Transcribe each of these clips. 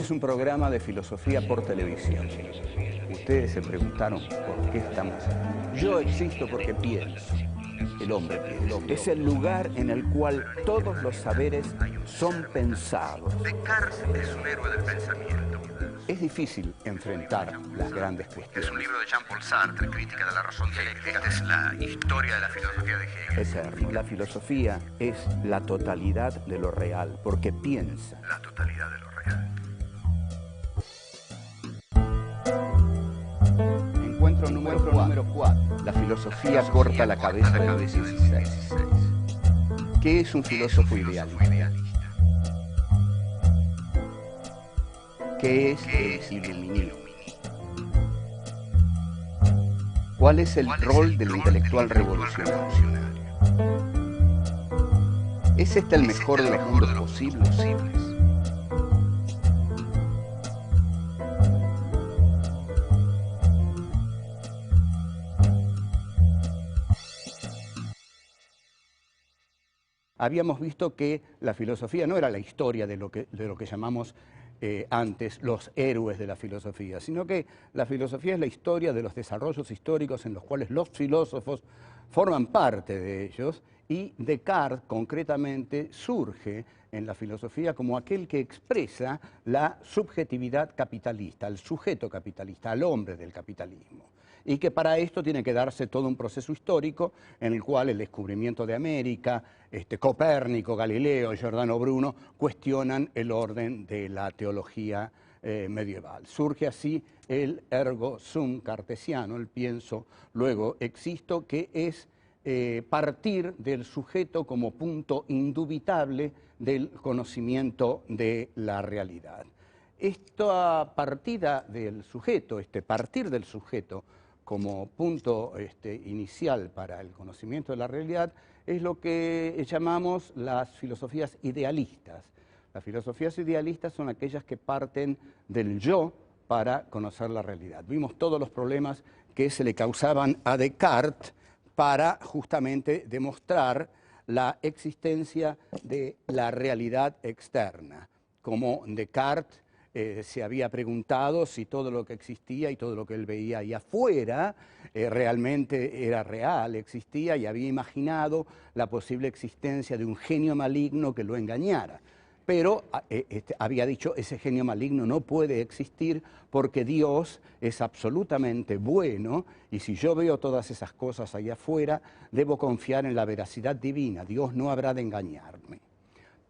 es un programa de filosofía por televisión. Ustedes se preguntaron por qué estamos aquí. Yo existo porque pienso. El hombre piensa. Es el lugar en el cual todos los saberes son pensados. Descartes es un héroe del pensamiento. Es difícil enfrentar las grandes cuestiones. Es un libro de Jean-Paul Sartre, Crítica de la razón dialéctica. Esta es la historia de la filosofía de Hegel. Eterno. La filosofía es la totalidad de lo real, porque piensa. La totalidad de lo real. Encuentro número 4. La filosofía corta la cabeza del 16. ¿Qué es un filósofo idealista? ¿Qué es el iluminismo? ¿Cuál es el rol del intelectual revolucionario? ¿Es este el mejor de los mundos posibles? Habíamos visto que la filosofía no era la historia de lo que llamamos antes los héroes de la filosofía, sino que la filosofía es la historia de los desarrollos históricos en los cuales los filósofos forman parte de ellos, y Descartes concretamente surge en la filosofía como aquel que expresa la subjetividad capitalista, al sujeto capitalista, al hombre del capitalismo. Y que para esto tiene que darse todo un proceso histórico en el cual el descubrimiento de América, Copérnico, Galileo, Giordano Bruno cuestionan el orden de la teología medieval. Surge así el ergo sum cartesiano, el pienso, luego existo, que es partir del sujeto como punto indubitable del conocimiento de la realidad. Esta partida del sujeto, partir del sujeto como punto inicial para el conocimiento de la realidad, es lo que llamamos las filosofías idealistas. Las filosofías idealistas son aquellas que parten del yo para conocer la realidad. Vimos todos los problemas que se le causaban a Descartes para justamente demostrar la existencia de la realidad externa. Como Descartes se había preguntado si todo lo que existía y todo lo que él veía ahí afuera realmente era real, existía, y había imaginado la posible existencia de un genio maligno que lo engañara. Pero había dicho, ese genio maligno no puede existir porque Dios es absolutamente bueno, y si yo veo todas esas cosas allá afuera, debo confiar en la veracidad divina, Dios no habrá de engañarme.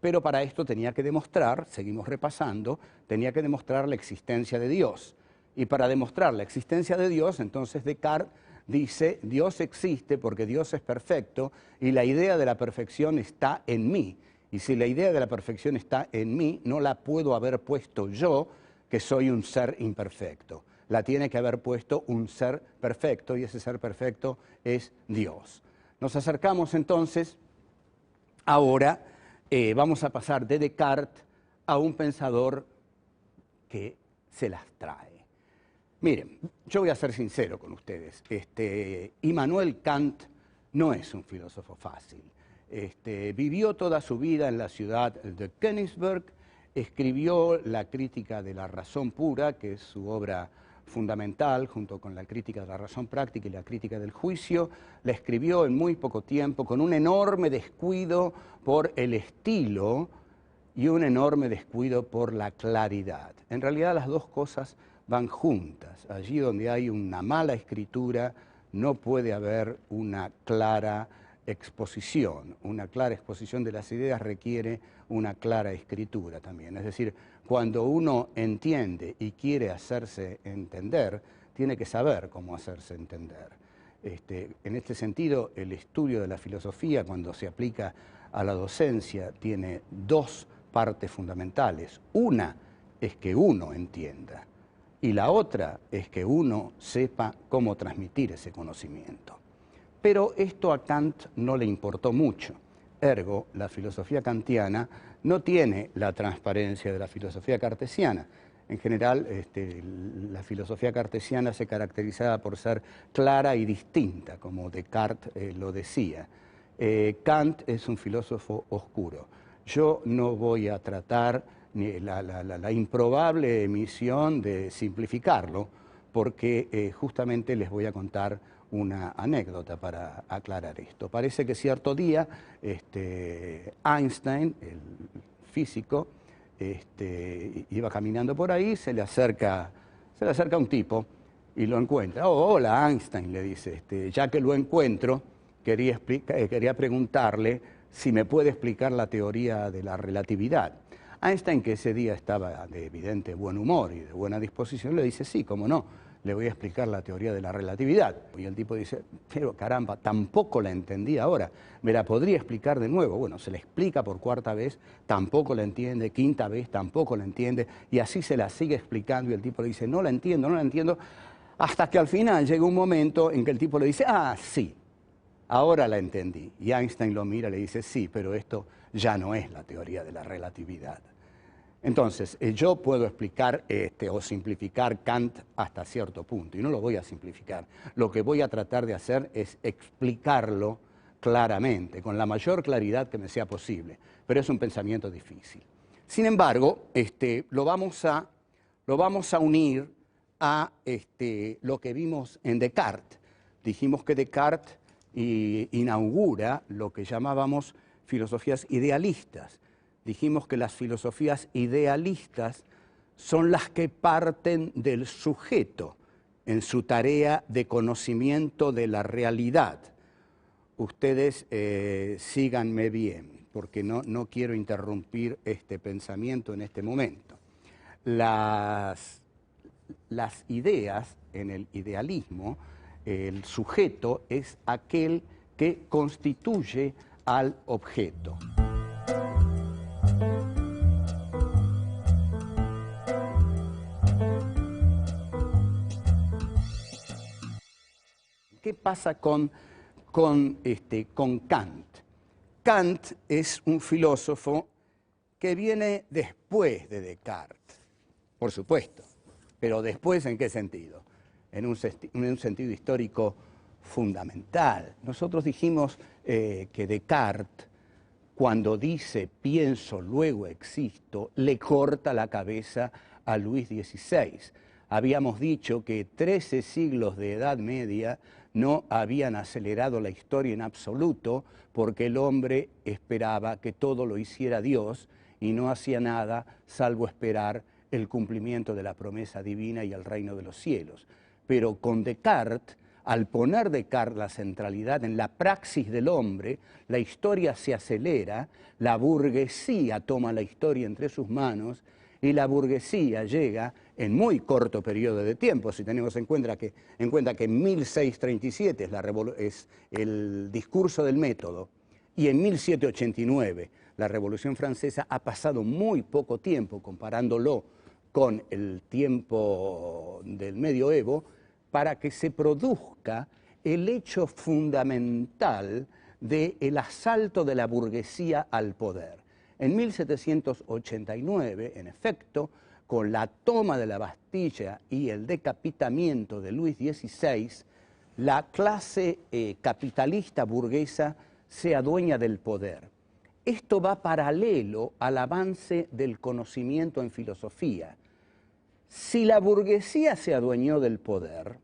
Pero para esto tenía que demostrar, seguimos repasando, tenía que demostrar la existencia de Dios. Y para demostrar la existencia de Dios, entonces Descartes dice, Dios existe porque Dios es perfecto y la idea de la perfección está en mí. Y si la idea de la perfección está en mí, no la puedo haber puesto yo, que soy un ser imperfecto. La tiene que haber puesto un ser perfecto, y ese ser perfecto es Dios. Nos acercamos entonces ahora. Vamos a pasar de Descartes a un pensador que se las trae. Miren, yo voy a ser sincero con ustedes. Immanuel Kant no es un filósofo fácil. Vivió toda su vida en la ciudad de Königsberg, escribió la Crítica de la razón pura, que es su obra fundamental, junto con la Crítica de la razón práctica y la Crítica del juicio. La escribió en muy poco tiempo, con un enorme descuido por el estilo y un enorme descuido por la claridad. En realidad las dos cosas van juntas. Allí donde hay una mala escritura no puede haber una clara exposición. Una clara exposición de las ideas requiere una clara escritura también. Es decir, cuando uno entiende y quiere hacerse entender, tiene que saber cómo hacerse entender. En este sentido, el estudio de la filosofía, cuando se aplica a la docencia, tiene dos partes fundamentales. Una es que uno entienda, y la otra es que uno sepa cómo transmitir ese conocimiento. Pero esto a Kant no le importó mucho. Ergo, la filosofía kantiana no tiene la transparencia de la filosofía cartesiana. En general, la filosofía cartesiana se caracterizaba por ser clara y distinta, como Descartes lo decía. Kant es un filósofo oscuro. Yo no voy a tratar la improbable misión de simplificarlo, porque justamente les voy a contar una anécdota para aclarar esto. Parece que cierto día Einstein, el físico, iba caminando por ahí, se le acerca un tipo y lo encuentra. Oh, hola Einstein, le dice, ya que lo encuentro, quería preguntarle si me puede explicar la teoría de la relatividad. Einstein, que ese día estaba de evidente buen humor y de buena disposición, le dice, sí, cómo no, le voy a explicar la teoría de la relatividad. Y el tipo dice, pero caramba, tampoco la entendí ahora, ¿me la podría explicar de nuevo? Bueno, se la explica por cuarta vez, tampoco la entiende, quinta vez, tampoco la entiende, y así se la sigue explicando y el tipo le dice, no la entiendo, hasta que al final llega un momento en que el tipo le dice, ah, sí, ahora la entendí. Y Einstein lo mira y le dice, sí, pero esto ya no es la teoría de la relatividad. Entonces, yo puedo explicar o simplificar Kant hasta cierto punto, y no lo voy a simplificar. Lo que voy a tratar de hacer es explicarlo claramente, con la mayor claridad que me sea posible, pero es un pensamiento difícil. Sin embargo, lo vamos a unir a lo que vimos en Descartes. Dijimos que Descartes inaugura lo que llamábamos filosofías idealistas. Dijimos que las filosofías idealistas son las que parten del sujeto en su tarea de conocimiento de la realidad. Ustedes síganme bien, porque no quiero interrumpir este pensamiento en este momento. Las ideas en el idealismo, el sujeto es aquel que constituye al objeto. ¿Qué pasa con Kant? Kant es un filósofo que viene después de Descartes, por supuesto, pero después ¿en qué sentido? En un sentido histórico fundamental. Nosotros dijimos que Descartes, cuando dice pienso, luego existo, le corta la cabeza a Luis XVI. Habíamos dicho que 13 siglos de Edad Media no habían acelerado la historia en absoluto porque el hombre esperaba que todo lo hiciera Dios y no hacía nada salvo esperar el cumplimiento de la promesa divina y el reino de los cielos. Pero con Descartes, al poner Descartes la centralidad en la praxis del hombre, la historia se acelera, la burguesía toma la historia entre sus manos y la burguesía llega en muy corto periodo de tiempo, si tenemos en cuenta que en 1637 es el discurso del método y en 1789 la Revolución Francesa, ha pasado muy poco tiempo comparándolo con el tiempo del medioevo para que se produzca el hecho fundamental del asalto de la burguesía al poder. En 1789, en efecto, con la toma de la Bastilla y el decapitamiento de Luis XVI, la clase capitalista burguesa se adueña del poder. Esto va paralelo al avance del conocimiento en filosofía. Si la burguesía se adueñó del poder,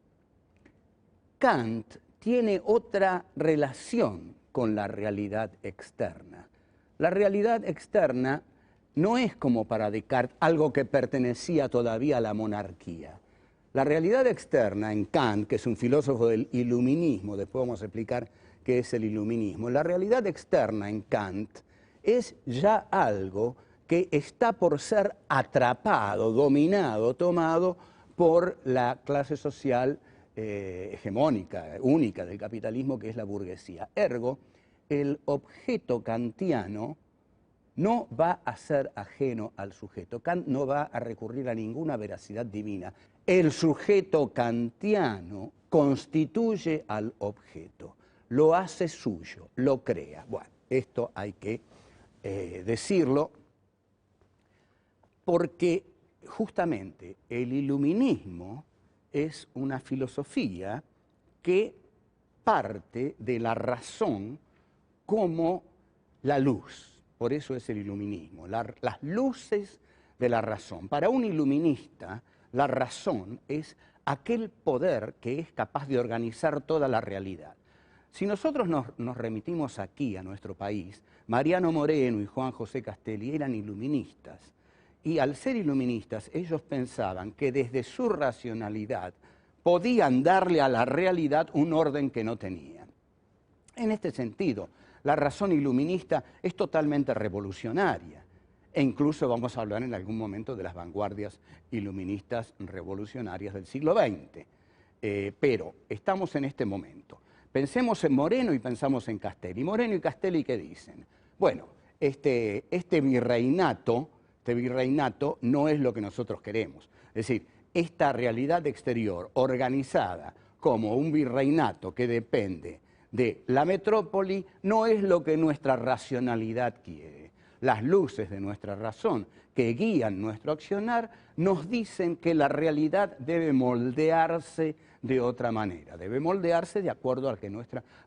Kant tiene otra relación con la realidad externa. La realidad externa no es como para Descartes algo que pertenecía todavía a la monarquía. La realidad externa en Kant, que es un filósofo del iluminismo, después vamos a explicar qué es el iluminismo, la realidad externa en Kant es ya algo que está por ser atrapado, dominado, tomado por la clase social hegemónica, única del capitalismo, que es la burguesía. Ergo, el objeto kantiano no va a ser ajeno al sujeto. Kant no va a recurrir a ninguna veracidad divina. El sujeto kantiano constituye al objeto, lo hace suyo, lo crea. Bueno, esto hay que decirlo porque justamente el iluminismo es una filosofía que parte de la razón como la luz. Por eso es el iluminismo. Las luces de la razón. Para un iluminista, la razón es aquel poder que es capaz de organizar toda la realidad. Si nosotros nos remitimos aquí a nuestro país, Mariano Moreno y Juan José Castelli eran iluministas. Y al ser iluministas, ellos pensaban que desde su racionalidad podían darle a la realidad un orden que no tenían. En este sentido, la razón iluminista es totalmente revolucionaria. E incluso vamos a hablar en algún momento de las vanguardias iluministas revolucionarias del siglo XX. Pero estamos en este momento. Pensemos en Moreno y pensamos en Castelli. Moreno y Castelli, ¿qué dicen? Bueno, este virreinato no es lo que nosotros queremos. Es decir, esta realidad exterior organizada como un virreinato que depende de la metrópoli no es lo que nuestra racionalidad quiere. Las luces de nuestra razón que guían nuestro accionar nos dicen que la realidad debe moldearse de otra manera, debe moldearse de acuerdo a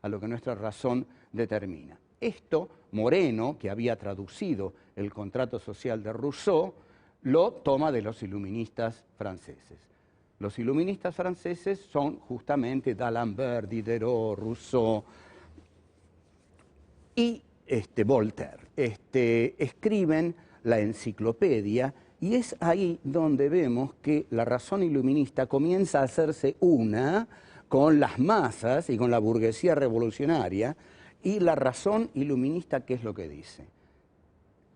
lo que nuestra razón determina. Esto, Moreno, que había traducido el contrato social de Rousseau, lo toma de los iluministas franceses. Los iluministas franceses son justamente d'Alembert, Diderot, Rousseau y Voltaire. Escriben la enciclopedia y es ahí donde vemos que la razón iluminista comienza a hacerse una con las masas y con la burguesía revolucionaria. Y la razón iluminista, ¿qué es lo que dice?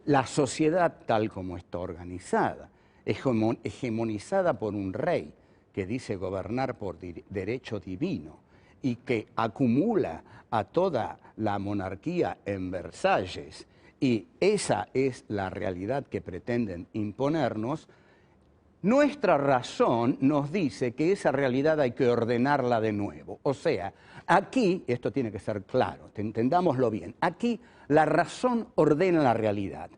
La sociedad tal como está organizada, hegemonizada por un rey que dice gobernar por derecho divino y que acumula a toda la monarquía en Versalles, y esa es la realidad que pretenden imponernos, nuestra razón nos dice que esa realidad hay que ordenarla de nuevo. O sea, aquí, esto tiene que ser claro, entendámoslo bien, aquí la razón ordena la realidad.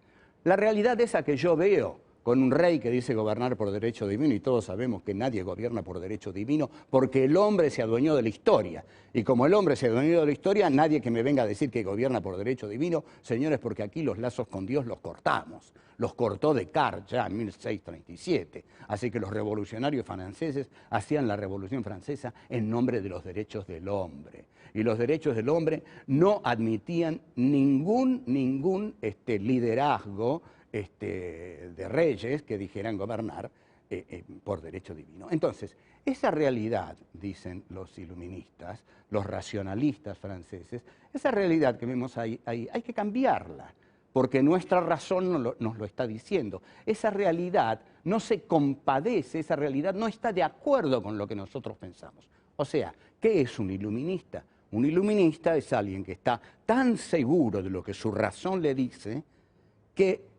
La realidad esa que yo veo con un rey que dice gobernar por derecho divino, y todos sabemos que nadie gobierna por derecho divino porque el hombre se adueñó de la historia. Y como el hombre se adueñó de la historia, nadie que me venga a decir que gobierna por derecho divino, señores, porque aquí los lazos con Dios los cortamos. Los cortó Descartes ya en 1637. Así que los revolucionarios franceses hacían la Revolución Francesa en nombre de los derechos del hombre. Y los derechos del hombre no admitían ningún liderazgo de reyes que dijeran gobernar por derecho divino. Entonces, esa realidad, dicen los iluministas, los racionalistas franceses, esa realidad que vemos ahí hay que cambiarla, porque nuestra razón nos lo está diciendo. Esa realidad no se compadece, esa realidad no está de acuerdo con lo que nosotros pensamos. O sea, ¿qué es un iluminista? Un iluminista es alguien que está tan seguro de lo que su razón le dice que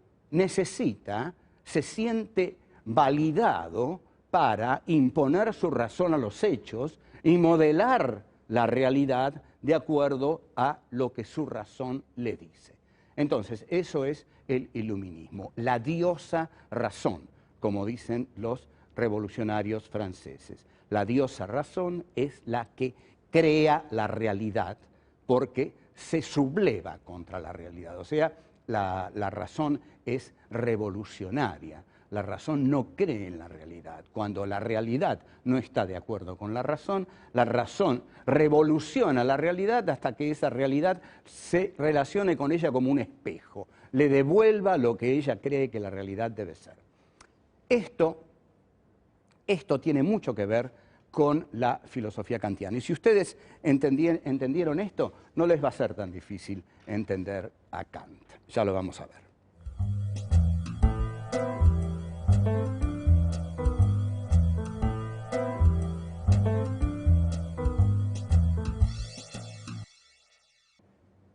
se siente validado para imponer su razón a los hechos y modelar la realidad de acuerdo a lo que su razón le dice. Entonces, eso es el iluminismo, la diosa razón, como dicen los revolucionarios franceses. La diosa razón es la que crea la realidad porque se subleva contra la realidad. O sea, la razón es revolucionaria. La razón no cree en la realidad. Cuando la realidad no está de acuerdo con la razón revoluciona la realidad hasta que esa realidad se relacione con ella como un espejo, le devuelva lo que ella cree que la realidad debe ser. Esto tiene mucho que ver con la filosofía kantiana. Y si ustedes entendieron esto, no les va a ser tan difícil entender a Kant. Ya lo vamos a ver.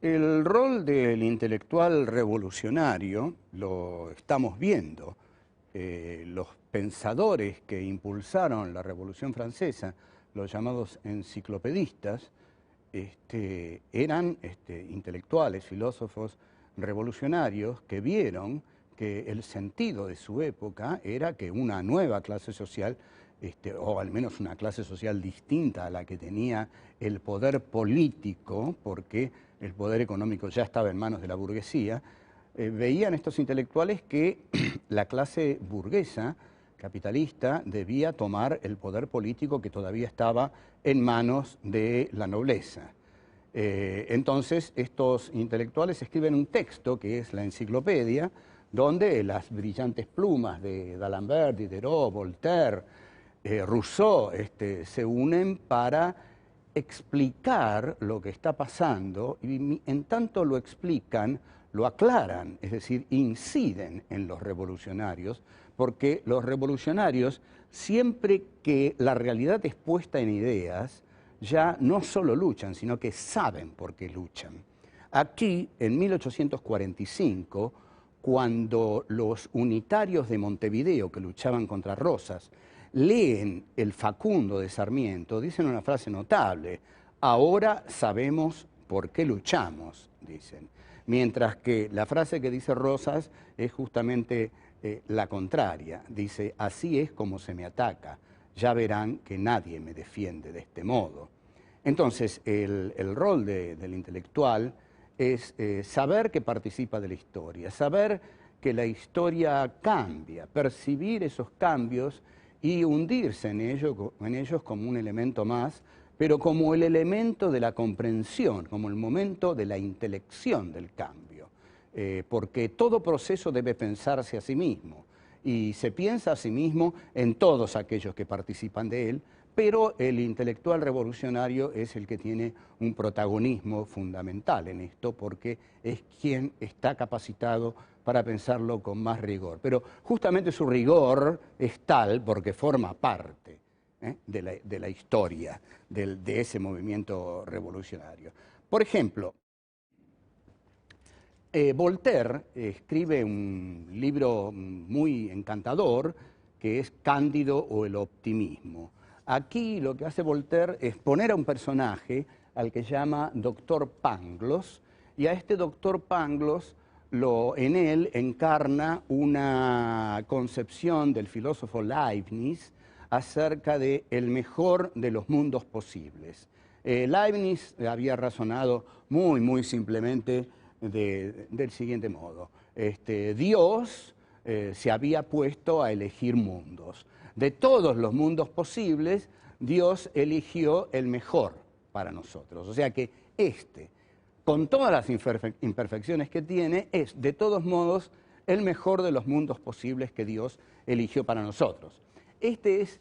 El rol del intelectual revolucionario lo estamos viendo. Los pensadores que impulsaron la Revolución Francesa, los llamados enciclopedistas, eran intelectuales, filósofos revolucionarios que vieron que el sentido de su época era que una nueva clase social, o al menos una clase social distinta a la que tenía el poder político, porque el poder económico ya estaba en manos de la burguesía, veían estos intelectuales que la clase burguesa, capitalista, debía tomar el poder político que todavía estaba en manos de la nobleza. Entonces, estos intelectuales escriben un texto, que es la enciclopedia, donde las brillantes plumas de D'Alembert, Diderot, Voltaire, Rousseau, se unen para explicar lo que está pasando, y en tanto lo explican, lo aclaran, es decir, inciden en los revolucionarios, porque los revolucionarios, siempre que la realidad es puesta en ideas, ya no solo luchan, sino que saben por qué luchan. Aquí, en 1845, cuando los unitarios de Montevideo, que luchaban contra Rosas, leen el Facundo de Sarmiento, dicen una frase notable: ahora sabemos por qué luchamos, dicen. Mientras que la frase que dice Rosas es justamente la contraria. Dice: así es como se me ataca, ya verán que nadie me defiende de este modo. Entonces, el rol del intelectual es saber que participa de la historia, saber que la historia cambia, percibir esos cambios y hundirse en ellos como un elemento más, pero como el elemento de la comprensión, como el momento de la intelección del cambio. Porque todo proceso debe pensarse a sí mismo, y se piensa a sí mismo en todos aquellos que participan de él, pero el intelectual revolucionario es el que tiene un protagonismo fundamental en esto, porque es quien está capacitado para pensarlo con más rigor. Pero justamente su rigor es tal porque forma parte de la historia de ese movimiento revolucionario. Por ejemplo, Voltaire escribe un libro muy encantador que es Cándido o el optimismo. Aquí lo que hace Voltaire es poner a un personaje al que llama Doctor Pangloss, y a este Doctor Pangloss en él encarna una concepción del filósofo Leibniz acerca de el mejor de los mundos posibles. Leibniz había razonado muy simplemente del siguiente modo: Dios se había puesto a elegir mundos. De todos los mundos posibles, Dios eligió el mejor para nosotros. O sea que con todas las imperfecciones que tiene, es de todos modos el mejor de los mundos posibles que Dios eligió para nosotros. Esta es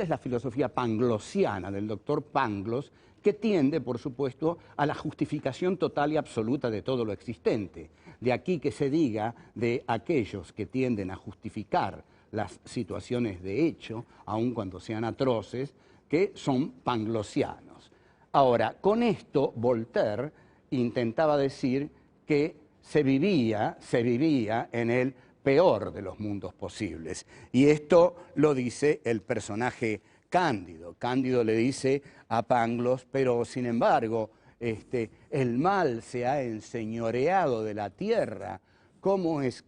la filosofía panglossiana del doctor Pangloss, que tiende, por supuesto, a la justificación total y absoluta de todo lo existente. De aquí que se diga de aquellos que tienden a justificar las situaciones de hecho, aun cuando sean atroces, que son panglossianos. Ahora, con esto Voltaire intentaba decir que se vivía en el peor de los mundos posibles. Y esto lo dice el personaje Cándido. Cándido le dice a Pangloss: pero sin embargo, el mal se ha enseñoreado de la tierra. ¿Cómo es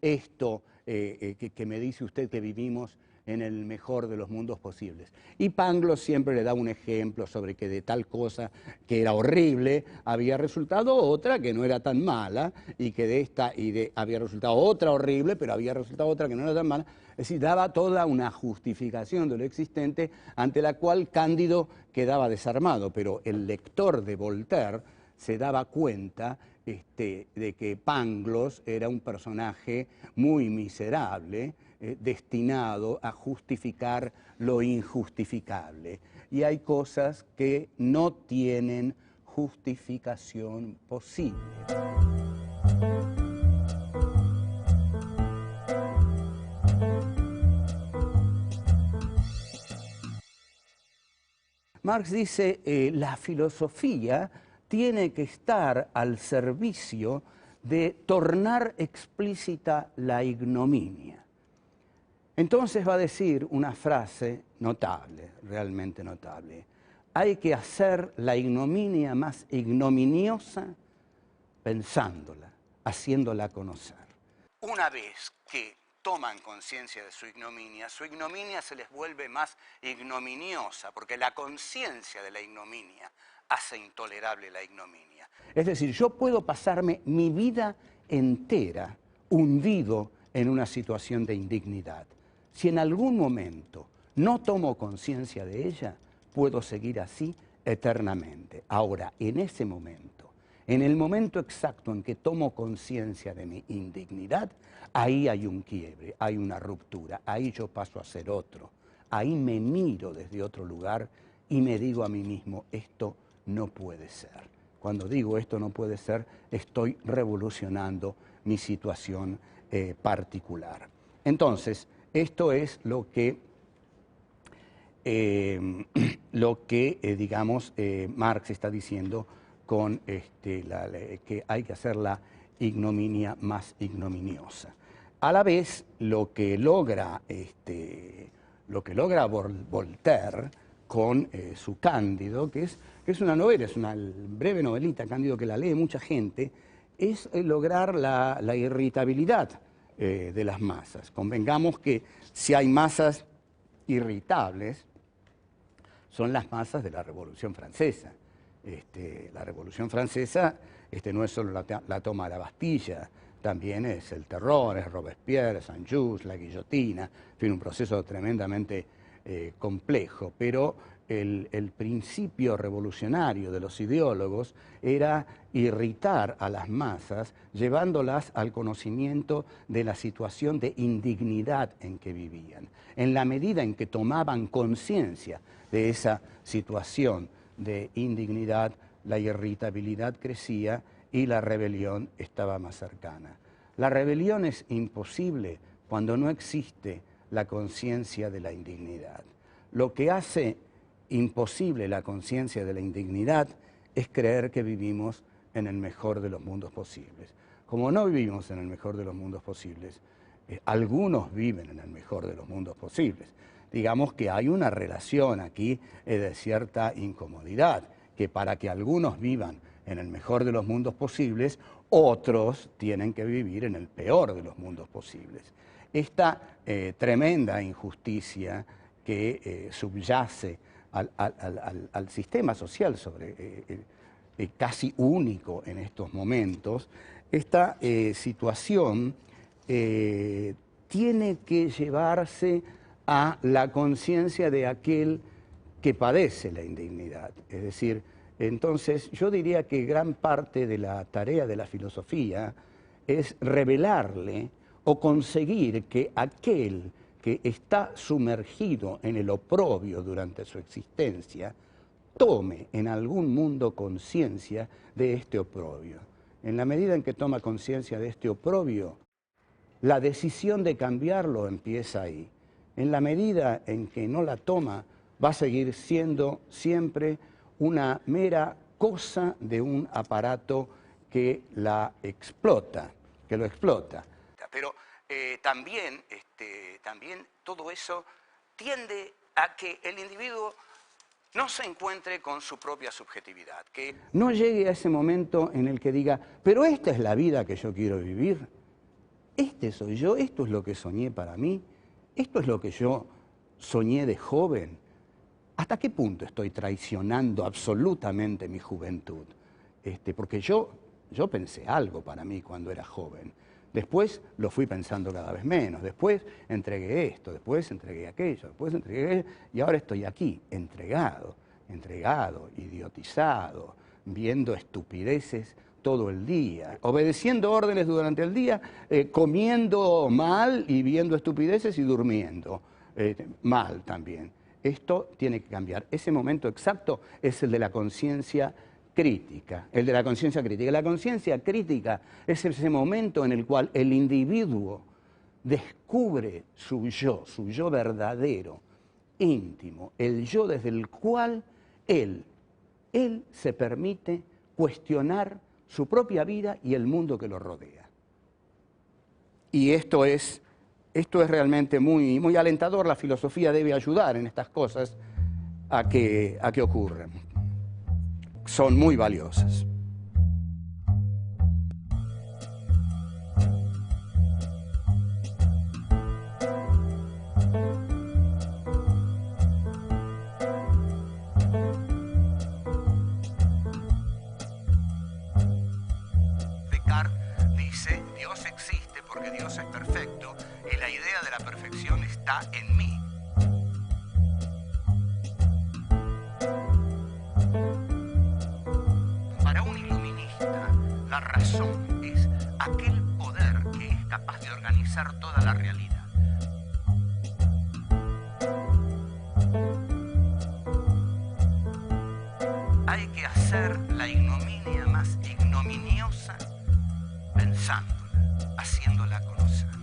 esto que me dice usted que vivimos en el mejor de los mundos posibles? Y Pangloss siempre le da un ejemplo sobre que de tal cosa que era horrible había resultado otra que no era tan mala, y que de esta había resultado otra horrible, pero había resultado otra que no era tan mala. Es decir, daba toda una justificación de lo existente, ante la cual Cándido quedaba desarmado, pero el lector de Voltaire se daba cuenta de que Pangloss era un personaje muy miserable, destinado a justificar lo injustificable. Y hay cosas que no tienen justificación posible. Marx dice, la filosofía tiene que estar al servicio de tornar explícita la ignominia. Entonces va a decir una frase notable, realmente notable: hay que hacer la ignominia más ignominiosa pensándola, haciéndola conocer. Una vez que toman conciencia de su ignominia se les vuelve más ignominiosa, porque la conciencia de la ignominia hace intolerable la ignominia. Es decir, yo puedo pasarme mi vida entera hundido en una situación de indignidad. Si en algún momento no tomo conciencia de ella, puedo seguir así eternamente. Ahora, en ese momento, en el momento exacto en que tomo conciencia de mi indignidad, ahí hay un quiebre, hay una ruptura, ahí yo paso a ser otro. Ahí me miro desde otro lugar y me digo a mí mismo, esto no puede ser. Cuando digo esto no puede ser, estoy revolucionando mi situación particular. Entonces, esto es lo que digamos, Marx está diciendo con que hay que hacer la ignominia más ignominiosa. A la vez, lo que logra Voltaire con su Cándido, que es una novela, es una breve novelita, Cándido, que la lee mucha gente, es lograr la irritabilidad de las masas. Convengamos que si hay masas irritables, son las masas de la Revolución Francesa. La Revolución Francesa no es solo la toma de la Bastilla, también es el terror, es Robespierre, Saint-Just, la guillotina, en fin, un proceso tremendamente complejo, pero el principio revolucionario de los ideólogos era irritar a las masas, llevándolas al conocimiento de la situación de indignidad en que vivían. En la medida en que tomaban conciencia de esa situación de indignidad, la irritabilidad crecía y la rebelión estaba más cercana. La rebelión es imposible cuando no existe la conciencia de la indignidad. Lo que hace imposible la conciencia de la indignidad es creer que vivimos en el mejor de los mundos posibles. Como no vivimos en el mejor de los mundos posibles, algunos viven en el mejor de los mundos posibles. Digamos que hay una relación aquí de cierta incomodidad, que para que algunos vivan en el mejor de los mundos posibles, otros tienen que vivir en el peor de los mundos posibles. Esta tremenda injusticia que subyace al sistema social casi único en estos momentos, esta situación tiene que llevarse a la conciencia de aquel que padece la indignidad. Es decir, entonces yo diría que gran parte de la tarea de la filosofía es revelarle o conseguir que aquel que está sumergido en el oprobio durante su existencia, tome en algún mundo conciencia de este oprobio. En la medida en que toma conciencia de este oprobio, la decisión de cambiarlo empieza ahí. En la medida en que no la toma, va a seguir siendo siempre una mera cosa de un aparato que la explota, que lo explota. Pero también todo eso tiende a que el individuo no se encuentre con su propia subjetividad, que no llegue a ese momento en el que diga, pero esta es la vida que yo quiero vivir, este soy yo, esto es lo que soñé para mí, esto es lo que yo soñé de joven. ¿Hasta qué punto estoy traicionando absolutamente mi juventud? Porque yo pensé algo para mí cuando era joven. Después lo fui pensando cada vez menos. Después entregué esto, después entregué aquello, después entregué aquello, y ahora estoy aquí, entregado, idiotizado, viendo estupideces todo el día, obedeciendo órdenes durante el día, comiendo mal y viendo estupideces y durmiendo mal también. Esto tiene que cambiar. Ese momento exacto es el de la conciencia crítica, el de la conciencia crítica. La conciencia crítica es ese momento en el cual el individuo descubre su yo verdadero, íntimo, el yo desde el cual él se permite cuestionar su propia vida y el mundo que lo rodea. Y esto es realmente muy, muy alentador. La filosofía debe ayudar en estas cosas a que ocurran. Son muy valiosas. Descartes dice está en mí. Para un iluminista, la razón es aquel poder que es capaz de organizar toda la realidad. Hay que hacer la ignominia más ignominiosa pensándola, haciéndola conocer.